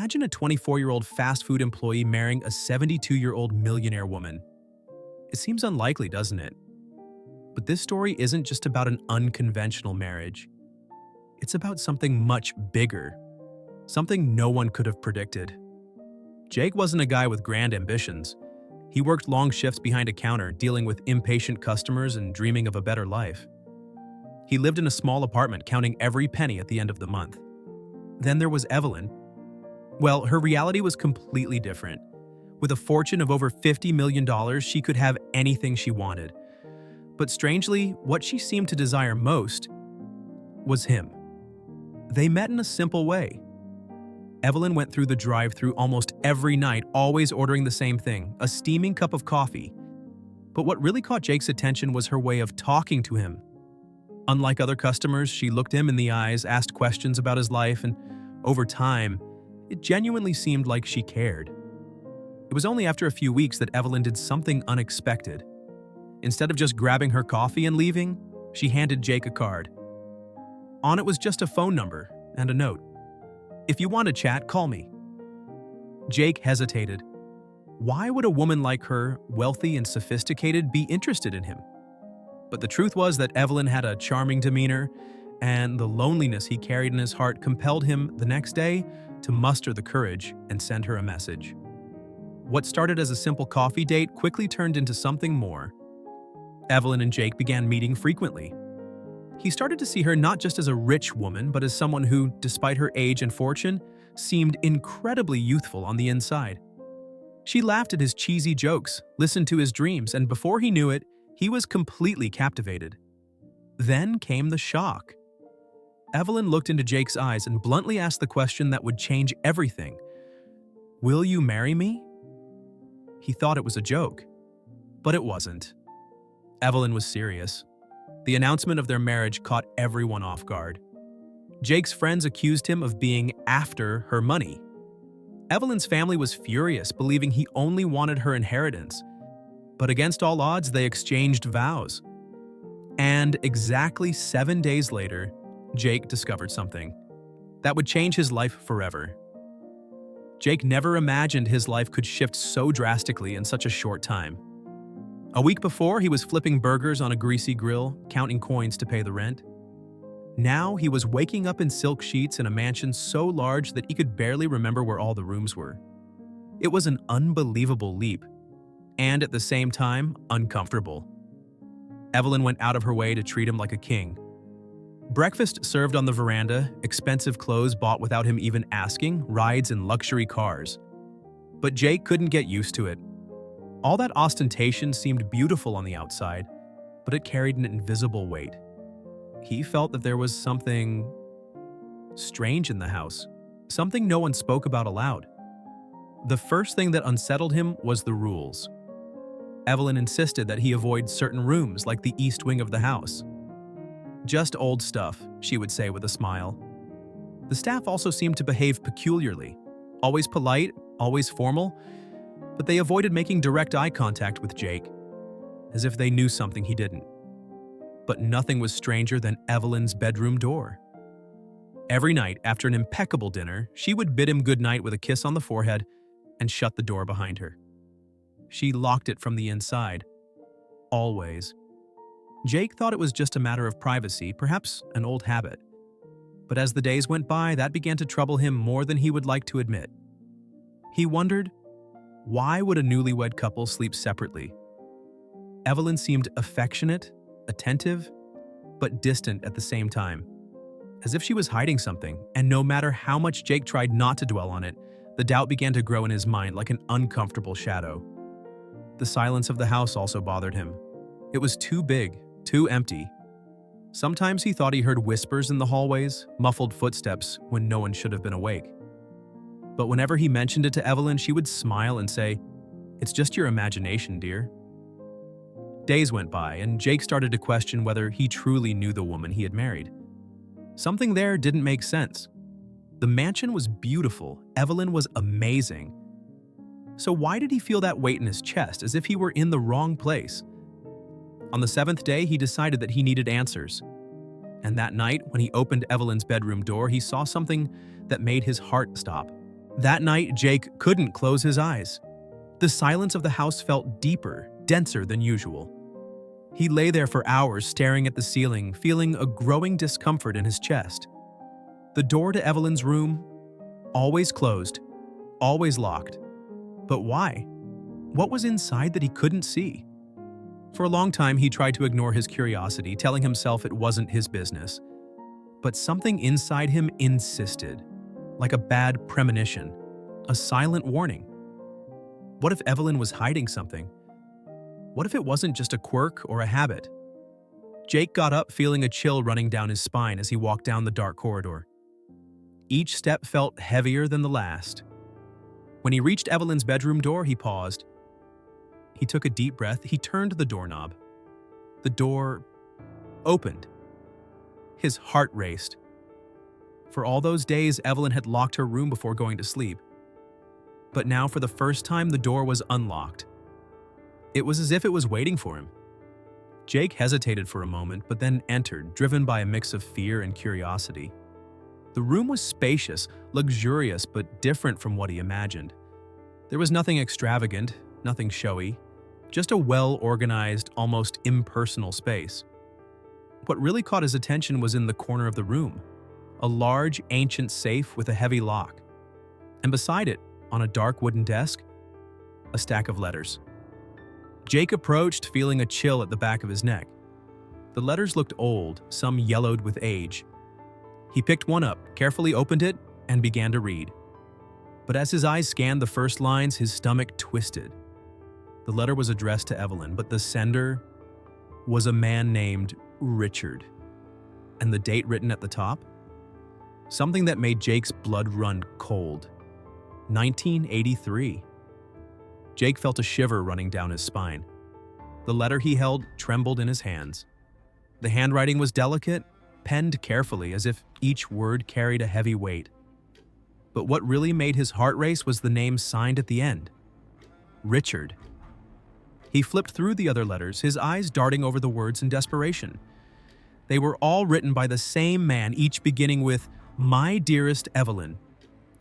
Imagine a 24-year-old fast food employee marrying a 72-year-old millionaire woman. It seems unlikely, doesn't it? But this story isn't just about an unconventional marriage. It's about something much bigger, something no one could have predicted. Jake wasn't a guy with grand ambitions. He worked long shifts behind a counter, dealing with impatient customers and dreaming of a better life. He lived in a small apartment, counting every penny at the end of the month. Then there was Evelyn. Well, her reality was completely different. With a fortune of over $50 million, she could have anything she wanted. But strangely, what she seemed to desire most was him. They met in a simple way. Evelyn went through the drive-thru almost every night, always ordering the same thing, a steaming cup of coffee. But what really caught Jake's attention was her way of talking to him. Unlike other customers, she looked him in the eyes, asked questions about his life, and over time, it genuinely seemed like she cared. It was only after a few weeks that Evelyn did something unexpected. Instead of just grabbing her coffee and leaving, she handed Jake a card. On it was just a phone number and a note. "If you want to chat, call me." Jake hesitated. Why would a woman like her, wealthy and sophisticated, be interested in him? But the truth was that Evelyn had a charming demeanor, and the loneliness he carried in his heart compelled him the next day to muster the courage and send her a message. What started as a simple coffee date quickly turned into something more. Evelyn and Jake began meeting frequently. He started to see her not just as a rich woman, but as someone who, despite her age and fortune, seemed incredibly youthful on the inside. She laughed at his cheesy jokes, listened to his dreams, and before he knew it, he was completely captivated. Then came the shock. Evelyn looked into Jake's eyes and bluntly asked the question that would change everything. "Will you marry me?" He thought it was a joke, but it wasn't. Evelyn was serious. The announcement of their marriage caught everyone off guard. Jake's friends accused him of being after her money. Evelyn's family was furious, believing he only wanted her inheritance. But against all odds, they exchanged vows. And exactly 7 days later, Jake discovered something that would change his life forever. Jake never imagined his life could shift so drastically in such a short time. A week before, he was flipping burgers on a greasy grill, counting coins to pay the rent. Now, he was waking up in silk sheets in a mansion so large that he could barely remember where all the rooms were. It was an unbelievable leap, and at the same time, uncomfortable. Evelyn went out of her way to treat him like a king. Breakfast served on the veranda, expensive clothes bought without him even asking, rides in luxury cars. But Jake couldn't get used to it. All that ostentation seemed beautiful on the outside, but it carried an invisible weight. He felt that there was something strange in the house, something no one spoke about aloud. The first thing that unsettled him was the rules. Evelyn insisted that he avoid certain rooms, like the east wing of the house. "Just old stuff," she would say with a smile. The staff also seemed to behave peculiarly, always polite, always formal, but they avoided making direct eye contact with Jake, as if they knew something he didn't. But nothing was stranger than Evelyn's bedroom door. Every night, after an impeccable dinner, she would bid him goodnight with a kiss on the forehead and shut the door behind her. She locked it from the inside. Always. Jake thought it was just a matter of privacy, perhaps an old habit. But as the days went by, that began to trouble him more than he would like to admit. He wondered, why would a newlywed couple sleep separately? Evelyn seemed affectionate, attentive, but distant at the same time, as if she was hiding something, and no matter how much Jake tried not to dwell on it, the doubt began to grow in his mind like an uncomfortable shadow. The silence of the house also bothered him. It was too big, too empty. Sometimes he thought he heard whispers in the hallways, muffled footsteps when no one should have been awake. But whenever he mentioned it to Evelyn, she would smile and say, "It's just your imagination, dear." Days went by, and Jake started to question whether he truly knew the woman he had married. Something there didn't make sense. The mansion was beautiful, Evelyn was amazing. So why did he feel that weight in his chest, as if he were in the wrong place? On the 7th day, he decided that he needed answers. And that night, when he opened Evelyn's bedroom door, he saw something that made his heart stop. That night, Jake couldn't close his eyes. The silence of the house felt deeper, denser than usual. He lay there for hours staring at the ceiling, feeling a growing discomfort in his chest. The door to Evelyn's room, always closed, always locked. But why? What was inside that he couldn't see? For a long time, he tried to ignore his curiosity, telling himself it wasn't his business. But something inside him insisted, like a bad premonition, a silent warning. What if Evelyn was hiding something? What if it wasn't just a quirk or a habit? Jake got up, feeling a chill running down his spine as he walked down the dark corridor. Each step felt heavier than the last. When he reached Evelyn's bedroom door, he paused. He took a deep breath. He turned the doorknob. The door opened. His heart raced. For all those days, Evelyn had locked her room before going to sleep. But now, for the first time, the door was unlocked. It was as if it was waiting for him. Jake hesitated for a moment, but then entered, driven by a mix of fear and curiosity. The room was spacious, luxurious, but different from what he imagined. There was nothing extravagant, nothing showy, just a well-organized, almost impersonal space. What really caught his attention was in the corner of the room, a large, ancient safe with a heavy lock. And beside it, on a dark wooden desk, a stack of letters. Jake approached, feeling a chill at the back of his neck. The letters looked old, some yellowed with age. He picked one up, carefully opened it, and began to read. But as his eyes scanned the first lines, his stomach twisted. The letter was addressed to Evelyn, but the sender was a man named Richard. And the date written at the top? Something that made Jake's blood run cold. 1983. Jake felt a shiver running down his spine. The letter he held trembled in his hands. The handwriting was delicate, penned carefully as if each word carried a heavy weight. But what really made his heart race was the name signed at the end. Richard. He flipped through the other letters, his eyes darting over the words in desperation. They were all written by the same man, each beginning with, "My dearest Evelyn."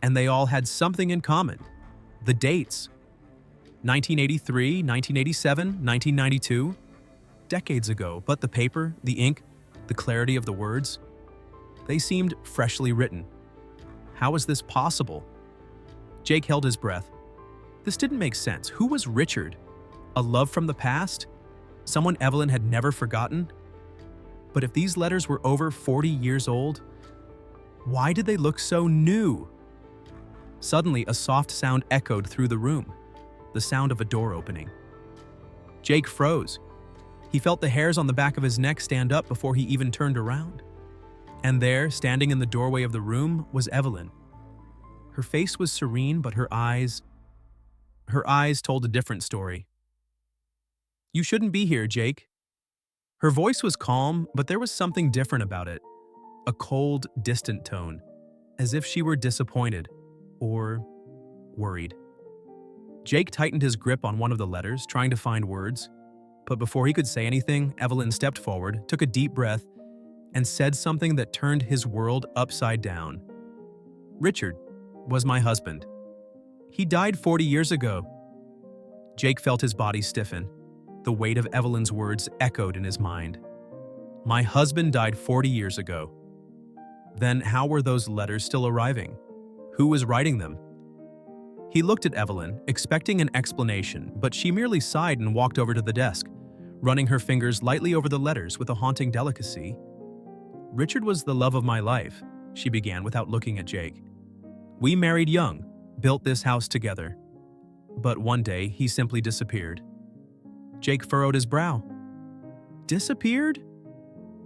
And they all had something in common. The dates. 1983, 1987, 1992. Decades ago, but the paper, the ink, the clarity of the words, they seemed freshly written. How was this possible? Jake held his breath. This didn't make sense. Who was Richard? A love from the past? Someone Evelyn had never forgotten? But if these letters were over 40 years old, why did they look so new? Suddenly, a soft sound echoed through the room, the sound of a door opening. Jake froze. He felt the hairs on the back of his neck stand up before he even turned around. And there, standing in the doorway of the room, was Evelyn. Her face was serene, but her eyes told a different story. "You shouldn't be here, Jake." Her voice was calm, but there was something different about it. A cold, distant tone, as if she were disappointed or worried. Jake tightened his grip on one of the letters, trying to find words. But before he could say anything, Evelyn stepped forward, took a deep breath, and said something that turned his world upside down. "Richard was my husband. He died 40 years ago." Jake felt his body stiffen. The weight of Evelyn's words echoed in his mind. "My husband died 40 years ago." Then how were those letters still arriving? Who was writing them? He looked at Evelyn, expecting an explanation, but she merely sighed and walked over to the desk, running her fingers lightly over the letters with a haunting delicacy. "Richard was the love of my life," she began without looking at Jake. "We married young, built this house together. But one day, he simply disappeared." Jake furrowed his brow. "Disappeared?"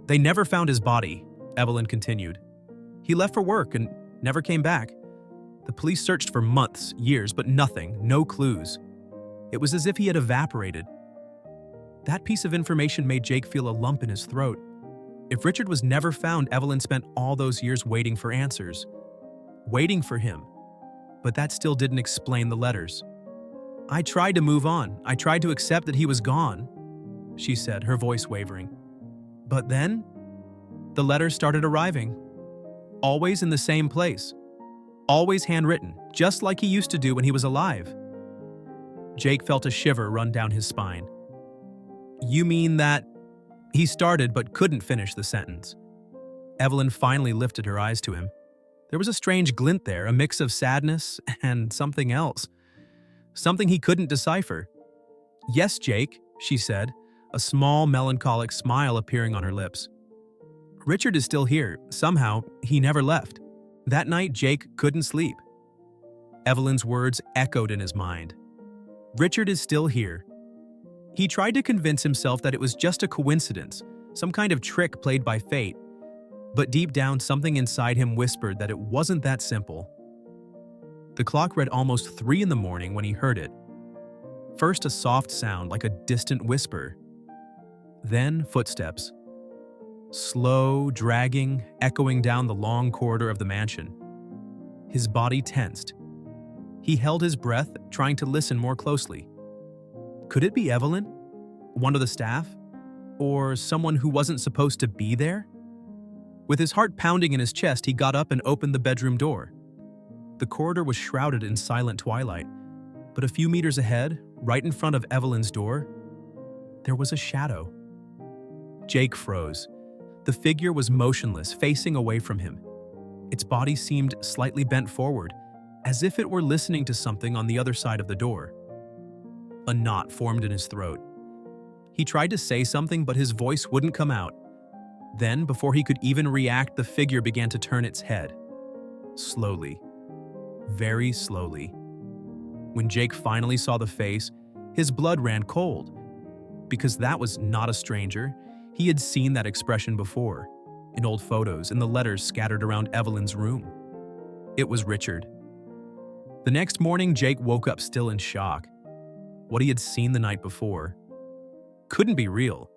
"They never found his body," Evelyn continued. "He left for work and never came back. The police searched for months, years, but nothing, no clues. It was as if he had evaporated." That piece of information made Jake feel a lump in his throat. If Richard was never found, Evelyn spent all those years waiting for answers. Waiting for him. But that still didn't explain the letters. "I tried to move on. I tried to accept that he was gone," she said, her voice wavering. "But then, the letters started arriving. Always in the same place. always handwritten, just like he used to do when he was alive. Jake felt a shiver run down his spine. You mean that... He started but couldn't finish the sentence. Evelyn finally lifted her eyes to him. There was a strange glint there, a mix of sadness and something else. Something he couldn't decipher. Yes, Jake, she said, a small melancholic smile appearing on her lips. Richard is still here. Somehow, he never left. That night, Jake couldn't sleep. Evelyn's words echoed in his mind. Richard is still here. He tried to convince himself that it was just a coincidence, some kind of trick played by fate. But deep down, something inside him whispered that it wasn't that simple. The clock read almost 3 in the morning when he heard it. First, a soft sound like a distant whisper. Then, footsteps. Slow, dragging, echoing down the long corridor of the mansion. His body tensed. He held his breath, trying to listen more closely. Could it be Evelyn? One of the staff? Or someone who wasn't supposed to be there? With his heart pounding in his chest, he got up and opened the bedroom door. The corridor was shrouded in silent twilight, but a few meters ahead, right in front of Evelyn's door, there was a shadow. Jake froze. The figure was motionless, facing away from him. Its body seemed slightly bent forward, as if it were listening to something on the other side of the door. A knot formed in his throat. He tried to say something, but his voice wouldn't come out. Then, before he could even react, the figure began to turn its head. Slowly. Very slowly. When Jake finally saw the face, his blood ran cold. Because that was not a stranger. He had seen that expression before, in old photos and the letters scattered around Evelyn's room. It was Richard. The next morning, Jake woke up still in shock. What he had seen the night before couldn't be real.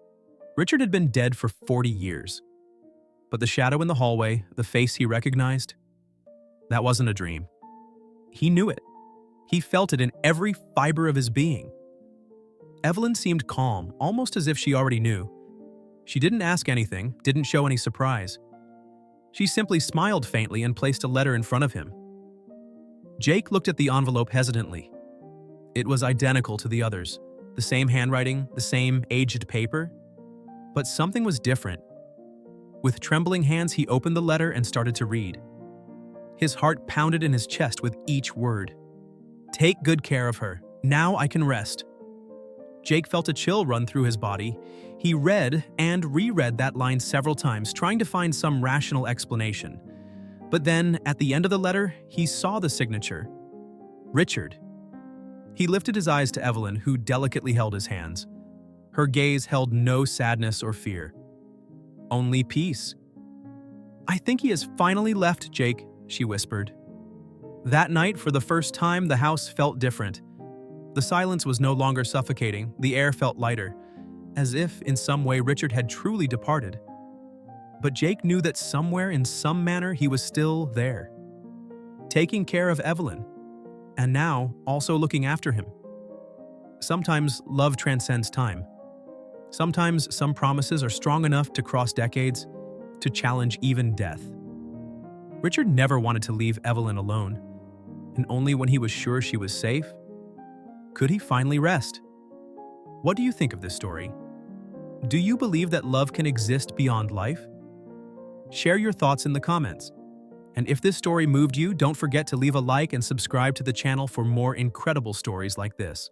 Richard had been dead for 40 years. But the shadow in the hallway, the face he recognized, that wasn't a dream. He knew it. He felt it in every fiber of his being. Evelyn seemed calm, almost as if she already knew. She didn't ask anything, didn't show any surprise. She simply smiled faintly and placed a letter in front of him. Jake looked at the envelope hesitantly. It was identical to the others, the same handwriting, the same aged paper. But something was different. With trembling hands, he opened the letter and started to read. His heart pounded in his chest with each word. Take good care of her. Now I can rest. Jake felt a chill run through his body. He read and reread that line several times, trying to find some rational explanation. But then, at the end of the letter, he saw the signature. Richard. He lifted his eyes to Evelyn, who delicately held his hands. Her gaze held no sadness or fear. Only peace. I think he has finally left, Jake, she whispered. That night, for the first time, the house felt different. The silence was no longer suffocating, the air felt lighter, as if, in some way, Richard had truly departed. But Jake knew that somewhere, in some manner, he was still there, taking care of Evelyn, and now also looking after him. Sometimes love transcends time. Sometimes some promises are strong enough to cross decades, to challenge even death. Richard never wanted to leave Evelyn alone, and only when he was sure she was safe could he finally rest. What do you think of this story? Do you believe that love can exist beyond life? Share your thoughts in the comments. And if this story moved you, don't forget to leave a like and subscribe to the channel for more incredible stories like this.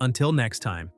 Until next time.